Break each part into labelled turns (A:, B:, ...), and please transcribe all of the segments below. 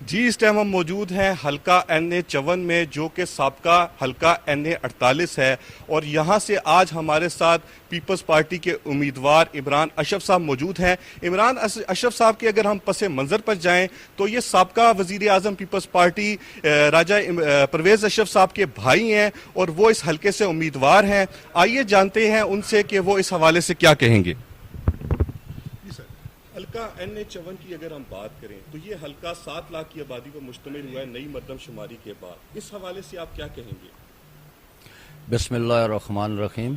A: جی اس time ہم موجود ہیں حلقہ NA54 میں جو کہ سابقہ حلقہ NA48 ہے اور یہاں سے آج ہمارے ساتھ پیپلز پارٹی کے امیدوار عمران اشرف صاحب موجود ہیں۔ عمران اشرف صاحب کے اگر ہم پس منظر پر جائیں تو یہ سابقہ وزیر اعظم پیپلز پارٹی راجہ پرویز اشرف صاحب کے بھائی ہیں اور وہ اس حلقے سے امیدوار ہیں۔ آئیے جانتے ہیں ان سے کہ وہ اس حوالے سے کیا کہیں گے۔ حلقہ NA54 کی اگر ہم بات کریں تو یہ حلقہ 7 لاکھ کی آبادی پر مشتمل ہوا ہے نئی مردم شماری کے بعد، اس حوالے سے آپ کیا کہیں گے؟
B: بسم اللہ الرحمن الرحیم۔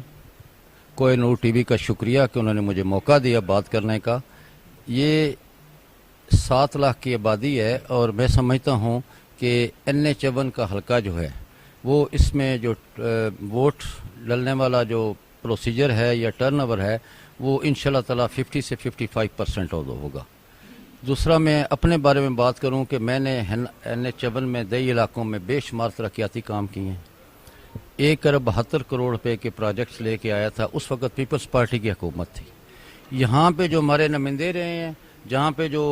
B: کوئی نور ٹی وی کا شکریہ کہ انہوں نے مجھے موقع دیا بات کرنے کا۔ یہ 7 لاکھ کی آبادی ہے اور میں سمجھتا ہوں کہ NA54 کا حلقہ جو ہے وہ اس میں جو ووٹ ڈلنے والا جو پروسیجر ہے یا ٹرن اوور ہے وہ انشاءاللہ تعالیٰ 50 سے 55% ہوگا۔ دوسرا میں اپنے بارے میں بات کروں کہ میں نے NA54 میں دیہی علاقوں میں بے شمار ترقیاتی کام کیے ہیں۔ 1 ارب 72 کروڑ روپے کے پروجیکٹس لے کے آیا تھا، اس وقت پیپلز پارٹی کی حکومت تھی۔ یہاں پہ جو ہمارے نمائندے رہے ہیں، جہاں پہ جو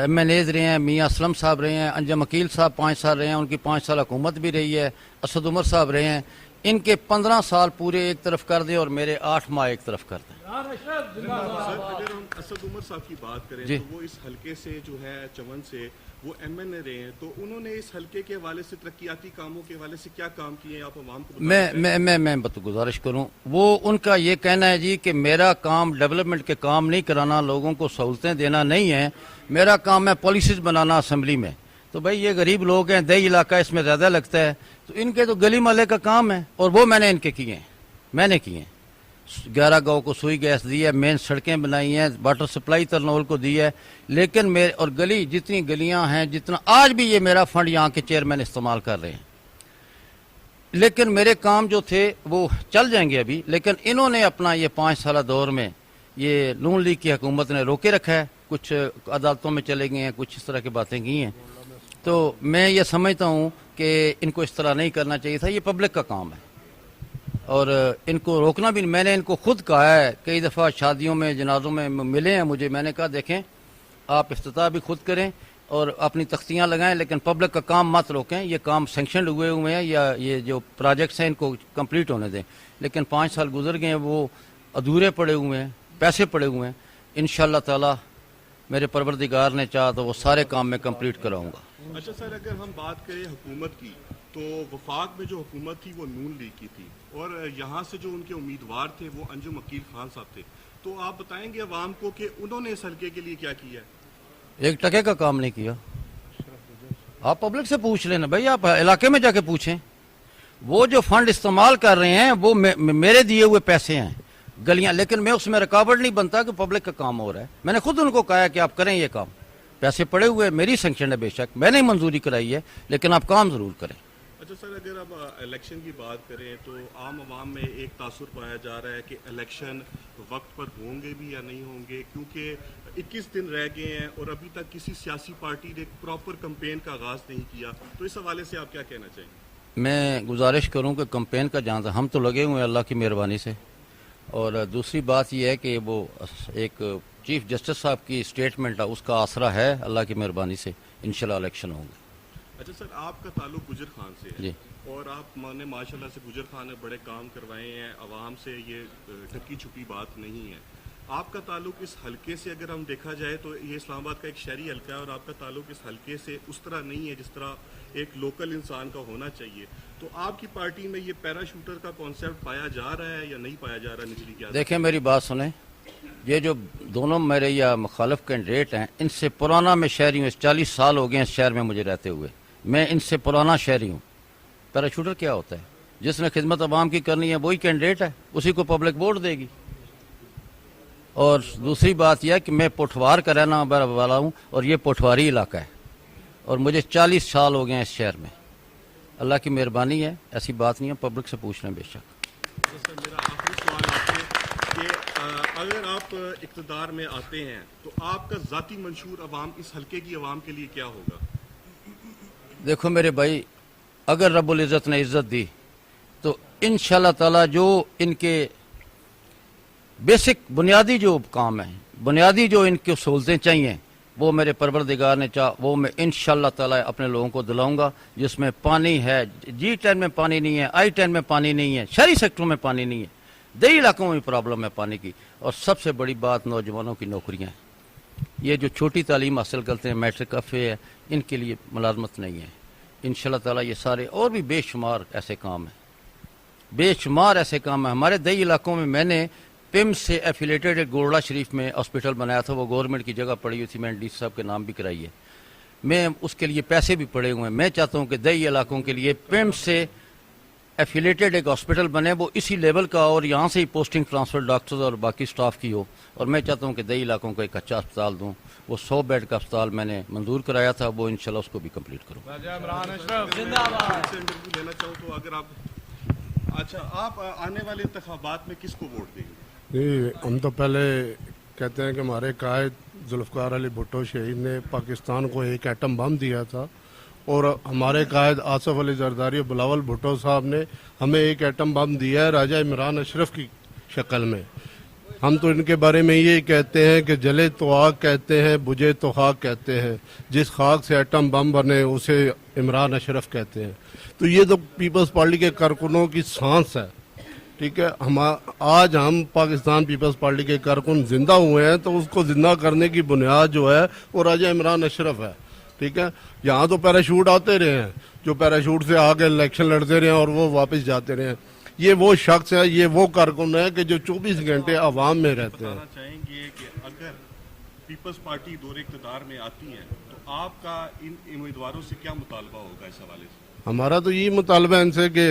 B: MNAs رہے ہیں، میاں اسلم صاحب رہے ہیں، انجم عقیل صاحب 5 سال رہے ہیں، ان کی 5 سال حکومت بھی رہی ہے، اسد عمر صاحب رہے ہیں، ان کے 15 سال پورے ایک طرف کر دیں اور میرے 8 ماہ ایک طرف کر دیں۔
A: سر اگر ہم اسد عمر صاحب کی بات کریں تو وہ اس حلقے سے جو ہے چون سے وہ MNA رہے ہیں، تو انہوں نے اس حلقے کے حوالے سے ترقیاتی کاموں کے حوالے سے کیا کام کیے ہیں آپ عوام کو
B: میں گزارش کروں، وہ ان کا یہ کہنا ہے جی کہ میرا کام ڈیولپمنٹ کے کام نہیں کرانا، لوگوں کو سہولتیں دینا نہیں ہے، میرا کام ہے پالیسیز بنانا اسمبلی میں۔ تو بھائی یہ غریب لوگ ہیں، دیہی علاقہ اس میں زیادہ لگتا ہے، تو ان کے تو گلی محلے کا کام ہے اور وہ میں نے ان کے کیے ہیں، میں نے کیے ہیں۔ 11 گاؤں کو سوئی گیس دی ہے، مین سڑکیں بنائی ہیں، واٹر سپلائی ترنول کو دی ہے، لیکن میرے اور گلی جتنی گلیاں ہیں، جتنا آج بھی یہ میرا فنڈ یہاں کے چیئرمین استعمال کر رہے ہیں، لیکن میرے کام جو تھے وہ چل جائیں گے ابھی، لیکن انہوں نے اپنا یہ 5 سالہ دور میں یہ نون لیگ کی حکومت نے روکے رکھا ہے، کچھ عدالتوں میں چلے گئے ہیں، کچھ اس طرح کی باتیں کی ہیں۔ تو میں یہ سمجھتا ہوں کہ ان کو اس طرح نہیں کرنا چاہیے تھا، یہ پبلک کا کام ہے اور ان کو روکنا بھی، میں نے ان کو خود کہا ہے، کئی دفعہ شادیوں میں جنازوں میں ملے ہیں مجھے، میں نے کہا دیکھیں آپ افتتاح بھی خود کریں اور اپنی تختیاں لگائیں، لیکن پبلک کا کام مت روکیں، یہ کام سینکشنڈ ہوئے ہیں یا یہ جو پروجیکٹس ہیں ان کو کمپلیٹ ہونے دیں، لیکن 5 سال گزر گئے ہیں، وہ ادھورے پڑے ہوئے ہیں، پیسے پڑے ہوئے ہیں، انشاءاللہ تعالی میرے پروردگار نے چاہا تو وہ سارے کام میں کمپلیٹ کراؤں گا۔
A: اچھا سر، اگر ہم بات کریں حکومت کی تو وفاق میں جو حکومت تھی وہ نون لیگ کی تھی اور یہاں سے جو ان کے امیدوار تھے وہ انجم عقیل خان صاحب تھے، تو آپ بتائیں گے عوام کو کہ انہوں نے اس حلقے کے لیے کیا کیا ہے؟
B: 1 ٹکے کا کام نہیں کیا۔ آپ پبلک سے پوچھ لینا بھائی، آپ علاقے میں جا کے پوچھیں، وہ جو فنڈ استعمال کر رہے ہیں وہ میرے دیے ہوئے پیسے ہیں، گلیاں، لیکن میں اس میں رکاوٹ نہیں بنتا کہ پبلک کا کام ہو رہا ہے۔ میں نے خود ان کو کہا ہے کہ آپ کریں یہ کام، پیسے پڑے ہوئے میری سینکشن ہے، بے شک میں نے منظوری کرائی ہے، لیکن آپ کام ضرور کریں۔
A: اچھا سر، اگر اب الیکشن کی بات کریں تو عام عوام میں ایک تاثر پایا جا رہا ہے کہ الیکشن وقت پر ہوں گے بھی یا نہیں ہوں گے، کیونکہ 21 دن رہ گئے ہیں اور ابھی تک کسی سیاسی پارٹی نے پراپر کمپین کا آغاز نہیں کیا، تو اس حوالے سے آپ کیا کہنا چاہیں گے؟
B: میں گزارش کروں کہ کمپین کا جہاں تک ہم تو لگے ہوئے ہیں اللہ کی مہربانی سے، اور دوسری بات یہ ہے کہ وہ ایک چیف جسٹس صاحب کی اسٹیٹمنٹ ہے، اس کا آسرا ہے، اللہ کی مہربانی سے انشاءاللہ الیکشن ہوں گے۔
A: اچھا سر، آپ کا تعلق گجر خان سے ہے
B: جی،
A: اور آپ نے ماشاءاللہ سے گجر خان نے بڑے کام کروائے ہیں، عوام سے یہ ڈھکی چھپی بات نہیں ہے۔ آپ کا تعلق اس حلقے سے اگر ہم دیکھا جائے تو یہ اسلام آباد کا ایک شہری حلقہ ہے اور آپ کا تعلق اس حلقے سے اس طرح نہیں ہے جس طرح ایک لوکل انسان کا ہونا چاہیے، تو آپ کی پارٹی میں یہ پیرا شوٹر کا کانسیپٹ پایا جا رہا ہے یا نہیں پایا جا رہا نچلی قیادت؟
B: دیکھیں میری بات سنیں، یہ جو دونوں میرے یا مخالف کینڈیڈیٹ ہیں، ان سے پرانا میں شہری ہوں، 40 سال ہو گئے ہیں اس شہر میں مجھے رہتے ہوئے، میں ان سے پرانا شہری ہوں۔ پیراشوٹر کیا ہوتا ہے؟ جس نے خدمت عوام کی کرنی ہے وہی کینڈیڈیٹ ہے، اسی کو پبلک ووٹ دے گی۔ اور دوسری بات یہ ہے کہ میں پوٹھوار کا رہنا والا ہوں اور یہ پوٹھواری علاقہ ہے اور مجھے 40 سال ہو گئے ہیں اس شہر میں، اللہ کی مہربانی ہے، ایسی بات نہیں ہے، پبلک سے پوچھ لیں بے شک۔
A: سر میرا آخری سوال آپ سے کہ اگر آپ اقتدار میں آتے ہیں تو آپ کا ذاتی منشور عوام اس حلقے کی عوام کے لیے کیا ہوگا؟
B: دیکھو میرے بھائی، اگر رب العزت نے عزت دی تو انشاءاللہ تعالی جو ان کے بیسک بنیادی جو کام ہیں، بنیادی جو ان کو سہولتیں چاہیے وہ میرے پروردگار نے چاہ وہ میں انشاءاللہ تعالی اپنے لوگوں کو دلاؤں گا، جس میں پانی ہے، G10 میں پانی نہیں ہے، I-10 میں پانی نہیں ہے، شہری سیکٹروں میں پانی نہیں ہے، دیہی علاقوں میں بھی پرابلم ہے پانی کی، اور سب سے بڑی بات نوجوانوں کی نوکریاں ہیں۔ یہ جو چھوٹی تعلیم حاصل کرتے ہیں، میٹرک افے ہے، ان کے لیے ملازمت نہیں ہے۔ انشاءاللہ تعالی یہ سارے اور بھی بے شمار ایسے کام ہیں، بے شمار ایسے کام ہیں۔ ہمارے دیہی علاقوں میں میں نے پم سے ایفیلیٹڈ ایک گولڑا شریف میں ہاسپٹل بنایا تھا، وہ گورنمنٹ کی جگہ پڑی ہوئی تھی، میں نے ڈی سی صاحب کے نام بھی کرائی ہے، میں اس کے لیے پیسے بھی پڑے ہوئے ہیں۔ میں چاہتا ہوں کہ دیہی علاقوں کے لیے پم سے ایفیلیٹڈ ایک ہاسپٹل بنے، وہ اسی لیول کا، اور یہاں سے ہی پوسٹنگ ٹرانسفر ڈاکٹرز اور باقی سٹاف کی ہو، اور میں چاہتا ہوں کہ دیہی علاقوں کو ایک اچھا اسپتال دوں۔ وہ 100 بیڈ کا اسپتال میں نے منظور کرایا تھا، وہ انشاءاللہ اس کو بھی کمپلیٹ کروں۔
A: راجہ عمران اشرف زندہ باد سے انٹرویو لینا چاہوں تو اگر اچھا آپ آنے والے انتخابات میں کس کو ووٹ دیں گے؟
C: جی، ہم تو پہلے کہتے ہیں کہ ہمارے قائد ذوالفقار علی بھٹو شہید نے پاکستان کو ایک ایٹم بم دیا تھا، اور ہمارے قائد آصف علی زرداری اور بلاول بھٹو صاحب نے ہمیں ایک ایٹم بم دیا ہے راجہ عمران اشرف کی شکل میں۔ ہم تو ان کے بارے میں یہ کہتے ہیں کہ جلے تو آگ کہتے ہیں، بجھے تو خاک کہتے ہیں، جس خاک سے ایٹم بم بنے اسے عمران اشرف کہتے ہیں۔ تو یہ تو پیپلز پارٹی کے کارکنوں کی سانس ہے، ٹھیک ہے۔ آج ہم پاکستان پیپلز پارٹی کے کارکن زندہ ہوئے ہیں، تو اس کو زندہ کرنے کی بنیاد جو ہے وہ راجہ عمران اشرف ہے، ٹھیک ہے۔ یہاں تو پیراشوٹ آتے رہے ہیں، جو پیراشوٹ سے آگے الیکشن لڑتے رہے ہیں اور وہ واپس جاتے رہے ہیں۔ یہ وہ شخص ہے، یہ وہ کارکن ہے کہ جو 24 گھنٹے عوام میں رہتے ہیں۔
A: بتانا چاہیں گے کہ اگر پیپلز پارٹی دور اقتدار میں آتی ہے تو آپ کا ان امیدواروں سے کیا مطالبہ ہوگا اس حوالے سے؟
C: ہمارا تو یہ مطالبہ ہے ان سے کہ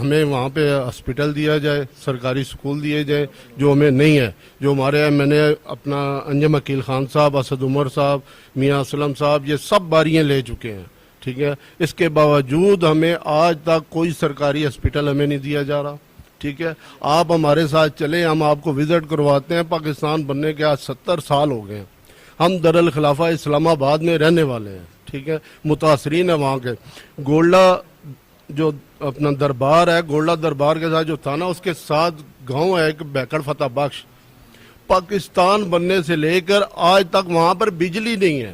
C: ہمیں وہاں پہ ہاسپٹل دیا جائے، سرکاری سکول دیے جائے، جو ہمیں نہیں ہے۔ جو ہمارے میں نے اپنا انجم عقیل خان صاحب، اسد عمر صاحب، میاں اسلم صاحب، یہ سب باریاں لے چکے ہیں، ٹھیک ہے۔ اس کے باوجود ہمیں آج تک کوئی سرکاری ہاسپٹل ہمیں نہیں دیا جا رہا، ٹھیک ہے۔ آپ ہمارے ساتھ چلیں، ہم آپ کو وزٹ کرواتے ہیں۔ پاکستان بننے کے آج 70 سال ہو گئے ہیں۔ ہم دارالخلافہ اسلام آباد میں رہنے والے ہیں، ٹھیک ہے، متاثرین ہے وہاں کے۔ گولڈا جو اپنا دربار ہے، گولڈا دربار کے ساتھ جو تھا نا، اس کے ساتھ گاؤں ہے ایک بیکڑ فتح بخش۔ پاکستان بننے سے لے کر آج تک وہاں پر بجلی نہیں ہے،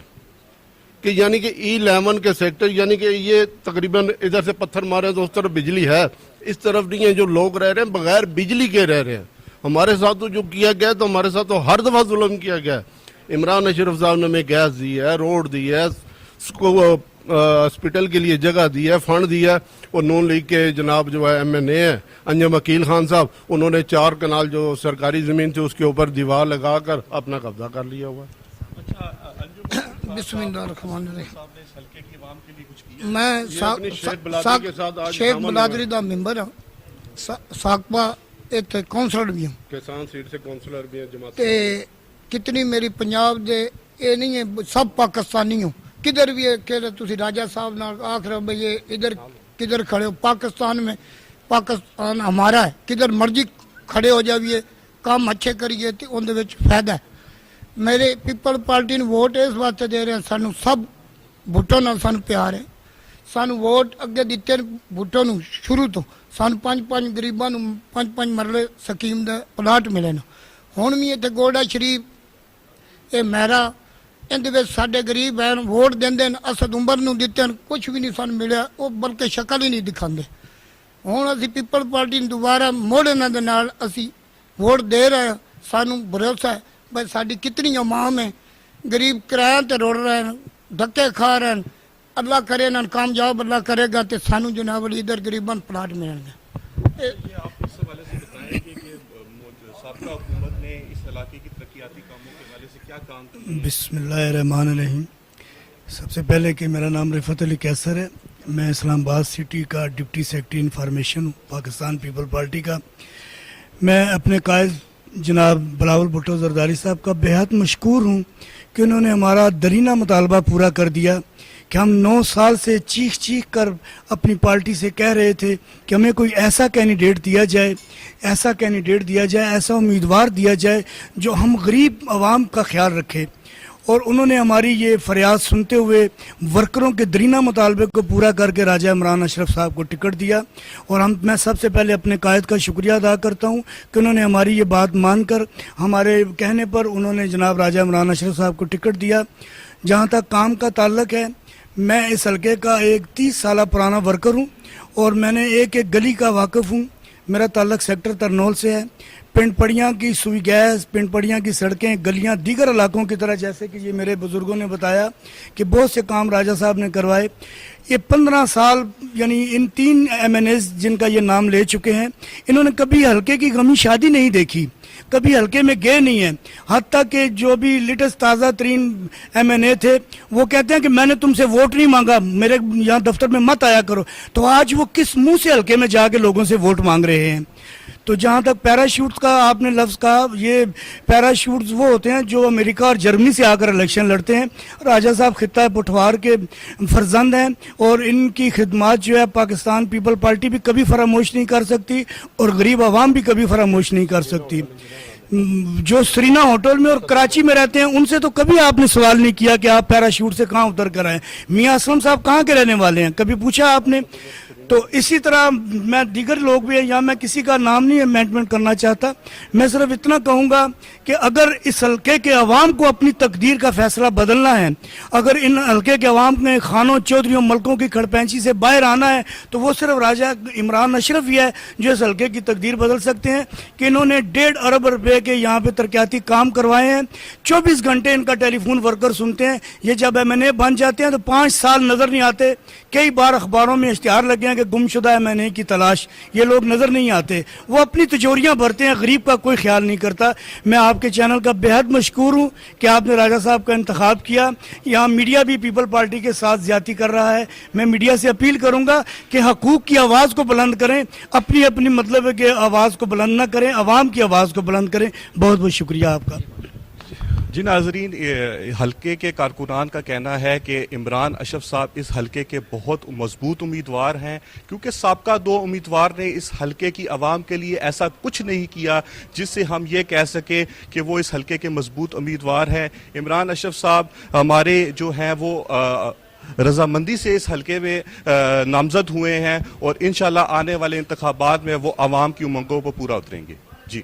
C: کہ یعنی کہ E11 کے سیکٹر، یعنی کہ یہ تقریباً ادھر سے پتھر مارے تو اس طرف بجلی ہے، اس طرف نہیں ہے۔ جو لوگ رہ رہے ہیں بغیر بجلی کے رہ رہے ہیں۔ ہمارے ساتھ تو جو کیا گیا تو ہمارے ساتھ تو ہر دفعہ ظلم کیا گیا ہے۔ عمران اشرف صاحب نے ہمیں گیس دی ہے، روڈ دی ہے، ہاسپٹل کے لیے جگہ دی ہے، فنڈ دیا ہے۔ اور نون لیگ کے جناب جو ہے MNA ہیں انجم عقیل خان صاحب، انہوں نے 4 کنال جو سرکاری زمین تھی اس کے اوپر دیوار لگا کر اپنا قبضہ کر لیا ہوا ہے۔
D: بسم اللہ الرحمن الرحیم۔
A: صاحب نے اس حلقے کی عوام کے لیے کچھ کیا؟
D: میں شیخ بلادری دا ممبر ہوں، ساکپا ایک کونسلر بھی ہوں،
C: کسان سیٹ سے کونسلر بھی ہیں جماعت۔
D: تے کتنی میری پنجاب دے اے نہیں ہے، سب پاکستانی ہوں۔ کدھر بھی ہے کہ تسی راجہ صاحب نال آخر بھئی یہ ادھر کدھر کھڑے ہو، پاکستان میں پاکستان ہمارا ہے، کدھر مرضی کھڑے ہو جائیے، کام اچھے کریے تے ان دے وچ فائدہ ہے۔ میرے پیپل پارٹی نے ووٹ اس واسطے دے رہے ہیں، سانو سب بھٹو نال سانو پیار ہے، سانو ووٹ اگے دیتے بھٹو نو شروع تو، سانو 5 غریباں نو 5 مرلے سکیم دے پلاٹ ملے نا۔ ہن بھی اتنے گولڈا شریف اے میرا اندر وچ ساڈے غریب ہیں، ووٹ دیندے ہیں، اسد عمر نو دیتے ہیں، کچھ بھی نہیں سانو ملیا، وہ بلکہ شکل ہی نہیں دکھاندے۔ ہن اسی پیپل پارٹی نے دوبارہ موڑ انہاں دے نال اسی ووٹ دے رہے ہیں۔ سانو بھروسہ ہے بھائی ساڈی کتنی عوام ہے، غریب کرایہ تے روڑ رہے ہیں، دھکے کھا رہے ہیں۔ اللہ کرے انہاں کامیاب اللہ کرے گا تے سانو جناب ادھر غریباں پلاٹ ملن گے۔
A: یہ آپ اس حوالے سے بتائیں کہ سابقہ حکومت نے اس علاقے کی ترقیاتی کاموں کے حوالے سے کیا کام کیے؟
E: بسم اللہ الرحمن الرحیم۔ سب سے پہلے کہ میرا نام رفعت علی کیسر ہے، میں اسلام آباد سٹی کا ڈپٹی سیکرٹری انفارمیشن ہوں پاکستان پیپل پارٹی کا۔ میں اپنے قائد جناب بلاول بھٹو زرداری صاحب کا بہت مشکور ہوں کہ انہوں نے ہمارا درینہ مطالبہ پورا کر دیا کہ ہم 9 سال سے چیخ کر اپنی پارٹی سے کہہ رہے تھے کہ ہمیں کوئی ایسا کینڈیڈیٹ دیا جائے، ایسا امیدوار دیا جائے جو ہم غریب عوام کا خیال رکھے، اور انہوں نے ہماری یہ فریاد سنتے ہوئے ورکروں کے درینہ مطالبے کو پورا کر کے راجہ عمران اشرف صاحب کو ٹکٹ دیا۔ اور میں سب سے پہلے اپنے قائد کا شکریہ ادا کرتا ہوں کہ انہوں نے ہماری یہ بات مان کر ہمارے کہنے پر انہوں نے جناب راجہ عمران اشرف صاحب کو ٹکٹ دیا۔ جہاں تک کام کا تعلق ہے، میں اس حلقے کا ایک 30 سالہ پرانا ورکر ہوں اور میں نے ایک ایک گلی کا واقف ہوں. میرا تعلق سیکٹر ترنول سے ہے. پنڈ پڑیاں کی سوئی گیس، پنڈ پڑیاں کی سڑکیں، گلیاں دیگر علاقوں کی طرح، جیسے کہ یہ میرے بزرگوں نے بتایا کہ بہت سے کام راجہ صاحب نے کروائے. یہ 15 سال یعنی ان 3 MNAs جن کا یہ نام لے چکے ہیں، انہوں نے کبھی حلقے کی غمی شادی نہیں دیکھی، کبھی حلقے میں گئے نہیں ہیں. حتیٰ کہ جو بھی لیٹسٹ تازہ ترین MNA تھے وہ کہتے ہیں کہ میں نے تم سے ووٹ نہیں مانگا، میرے یہاں دفتر میں مت آیا کرو. تو آج وہ کس منہ سے حلقے میں جا کے لوگوں سے ووٹ مانگ رہے ہیں؟ تو جہاں تک پیراشوٹس کا آپ نے لفظ کہا، یہ پیراشوٹس وہ ہوتے ہیں جو امریکہ اور جرمنی سے آ کر الیکشن لڑتے ہیں. راجہ صاحب خطہ پٹھوار کے فرزند ہیں اور ان کی خدمات جو ہے پاکستان پیپل پارٹی بھی کبھی فراموش نہیں کر سکتی اور غریب عوام بھی کبھی فراموش نہیں کر سکتی. جو سرینا ہوٹل میں اور کراچی میں رہتے ہیں ان سے تو کبھی آپ نے سوال نہیں کیا کہ آپ پیراشوٹ سے کہاں اتر کر آئے. میاں اسلم صاحب کہاں کے رہنے والے ہیں، کبھی پوچھا آپ نے؟ تو اسی طرح میں دیگر لوگ بھی ہیں، یہاں میں کسی کا نام نہیں امینڈمنٹ کرنا چاہتا. میں صرف اتنا کہوں گا کہ اگر اس حلقے کے عوام کو اپنی تقدیر کا فیصلہ بدلنا ہے، اگر ان حلقے کے عوام نے خانوں چودھریوں ملکوں کی کھڑپینچی سے باہر آنا ہے، تو وہ صرف راجہ عمران اشرف ہی ہے جو اس حلقے کی تقدیر بدل سکتے ہیں کہ انہوں نے 1.5 ارب روپے کے یہاں پہ ترقیاتی کام کروائے ہیں. 24 گھنٹے ان کا ٹیلی فون ورکر سنتے ہیں. یہ جب MNA بن جاتے ہیں تو 5 سال نظر نہیں آتے. کئی بار اخباروں میں اشتہار لگے ہیں کہ گمشدہ MNA کی تلاش، یہ لوگ نظر نہیں آتے. وہ اپنی تجوریاں بھرتے ہیں، غریب کا کوئی خیال نہیں کرتا. میں آپ کے چینل کا بہت مشکور ہوں کہ آپ نے راجہ صاحب کا انتخاب کیا. یہاں میڈیا بھی پیپل پارٹی کے ساتھ زیادتی کر رہا ہے. میں میڈیا سے اپیل کروں گا کہ حقوق کی آواز کو بلند کریں، اپنی مطلب ہے کہ آواز کو بلند نہ کریں، عوام کی آواز کو بلند کریں. بہت بہت شکریہ آپ کا.
A: جی ناظرین، حلقے کے کارکنان کا کہنا ہے کہ عمران اشرف صاحب اس حلقے کے بہت مضبوط امیدوار ہیں، کیونکہ سابقہ 2 امیدوار نے اس حلقے کی عوام کے لیے ایسا کچھ نہیں کیا جس سے ہم یہ کہہ سکیں کہ وہ اس حلقے کے مضبوط امیدوار ہیں. عمران اشرف صاحب ہمارے جو ہیں وہ رضامندی سے اس حلقے میں نامزد ہوئے ہیں اور انشاءاللہ آنے والے انتخابات میں وہ عوام کی امنگوں پر پورا اتریں گے. جی